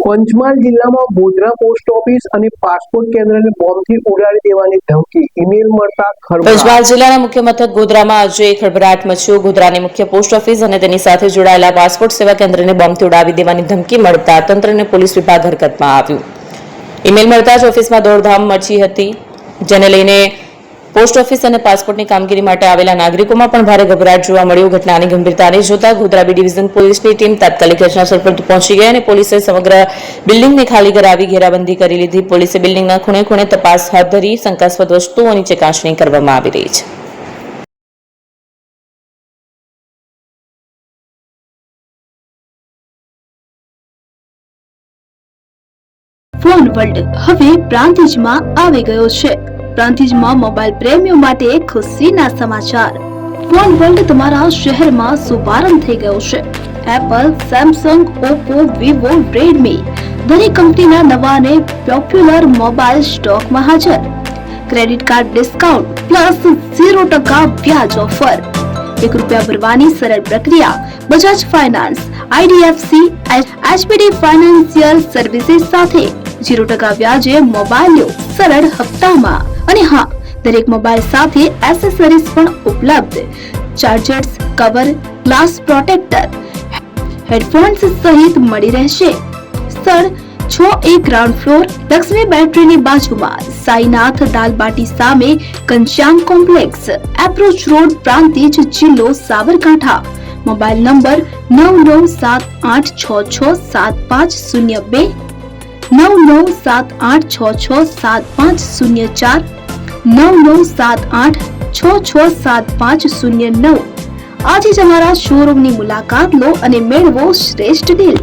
પંચમહાલ જિલ્લામાં Godhra post office અને passport કેન્દ્રને બોમ્બથી ઉડાડી દેવાની ધમકી ઈમેલ મળતા પંચમહાલ જિલ્લાના મુખ્ય મથક ગોધરામાં આજે ખળભળાટ મચ્યો। ગોધરાની મુખ્ય પોસ્ટ ઓફિસ અને તેની સાથે જોડાયેલા પાસપોર્ટ સેવા કેન્દ્રને બોમ્બથી ઉડાવી દેવાની ધમકી મળતા તંત્ર અને પોલીસ વિભાગ હરકતમાં આવ્યું। ઈમેલ મળતા જ ઓફિસમાં દોડધામ મચી હતી, જેને લઈને પોસ્ટ ઓફિસ અને પાસપોર્ટની કામગીરી માટે આવેલા નાગરિકોમાં પણ ભારે ગભરાટ જોવા મળ્યો। ઘટનાની ગંભીરતાને જોતા ગોધરા બી ડિવિઝન પોલીસની ટીમ તાત્કાલિક ઘટનાસ્થળ પર પહોંચી ગઈ અને પોલીસે સમગ્ર બિલ્ડિંગને ખાલી કરાવી ઘેરાબંધી કરી લીધી। પોલીસે બિલ્ડિંગના ખૂણે ખૂણે તપાસ હાથ ધરી શંકાસ્પદ વસ્તુઓની ચકાસણી કરવામાં આવી રહી છે। ફોન વર્લ્ડ હવે પ્રાંતિજમાં આવી ગયો છે। પ્રાંતિજમાં મોબાઈલ પ્રેમીઓ માટે ખુશીના સમાચાર। ફોન વર્લ્ડ તમારા શહેરમાં શુભારંભ થઈ ગયો છે। Apple, Samsung, Oppo, Vivo, Redmi દરેક કંપનીના નવા અને પોપ્યુલર મોબાઈલ સ્ટોકમાં હાજર। ક્રેડિટ કાર્ડ ડિસ્કાઉન્ટ પ્લસ 0% વ્યાજ ઓફર। ₹1 ભરવાની સરળ પ્રક્રિયા। Bajaj finance, IDFC, HPD financial services સાથે 0% વ્યાજે મોબાઈલ લો સરળ હપ્તામાં। અને હા, દરેક મોબાઈલ સાથે એસેસરીઝ પણ ઉપલબ્ધ। Chargers, cover, glass protractor, headphones સહિત મળી રહેશે। સ્થળ 6A ગ્રાઉન્ડ ફ્લોર, લક્ષ્મી બેટરીની બાજુમાં, સાઈનાથ દાલબાટી સામે, Ghanshyam complex, approach road, Prantij, જિલ્લો સાબરકાંઠા। Mobile number 9978667502, 9978667504, 9978667509। આજે જ અમારા શોરૂમની મુલાકાત લો અને મેળવો શ્રેષ્ઠ deal.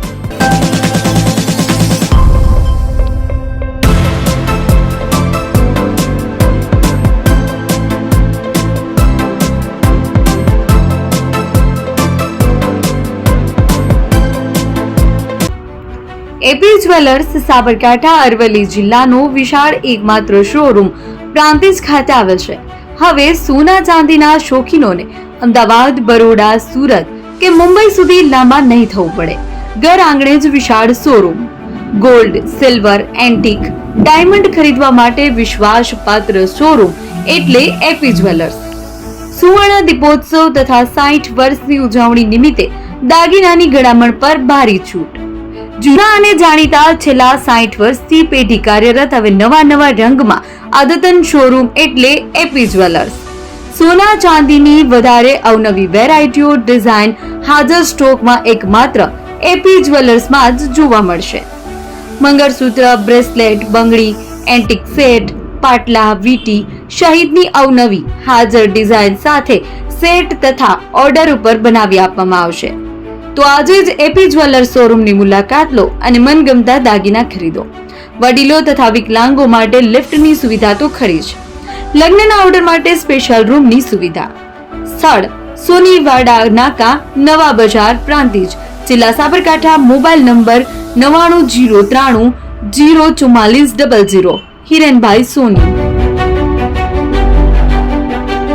AP jewellers Sabarkantha Aravalli જિલ્લાનો વિશાળ એકમાત્ર શોરૂમ પ્રાંતિજ ખાતે આવેલ છે। હવે સોના ચાંદીના શોખીનોને અમદાવાદ, બરોડા, સુરત કે મુંબઈ સુધી લાંબા નહીં થવું પડે। ઘર આંગણે જ વિશાળ showroom. Gold, silver, antique, diamond ખરીદવા માટે વિશ્વાસપાત્ર શોરૂમ એટલે એપી જ્વેલર્સ। સુવર્ણ દીપોત્સવ તથા 60 વર્ષની ઉજવણી નિમિત્તે દાગીનાની ગળામણ પર ભારી છૂટ। જૂના અને જાણીતા છેલ્લા 60 વર્ષથી પેઢી કાર્યરત હવે નવા રંગમાં અદ્યતન શોરૂમ એટલે એપી જ્વેલર્સ। સોના ચાંદીની વધારે અવનવી વેરાયટીઓ, ડિઝાઇન હાજર સ્ટોકમાં એકમાત્ર એપી જ્વેલર્સમાં જ જોવા મળશે। મંગળસૂત્ર, બ્રેસલેટ, બંગડી, એન્ટિક સેટ, પાટલા, વીટી સહિતની અવનવી હાજર ડિઝાઇન સાથે સેટ તથા ઓર્ડર ઉપર બનાવી આપવામાં આવશે। તો આજે જ એપી જ્વેલર્સ શોરૂમની મુલાકાત લો અને મનગમતા દાગીના ખરીદો। વડીલો તથા વિકલાંગો માટે લિફ્ટની સુવિધા તો ખરી જ, લગ્નના ઓર્ડર માટે સ્પેશિયલ રૂમની સુવિધા। સ્થળ સોનીવાડા નાકા, નવા બજાર, પ્રાંતિજ, જિલ્લા સાબરકાંઠા। Mobile number 9903004400। હિરેનભાઈ સોની।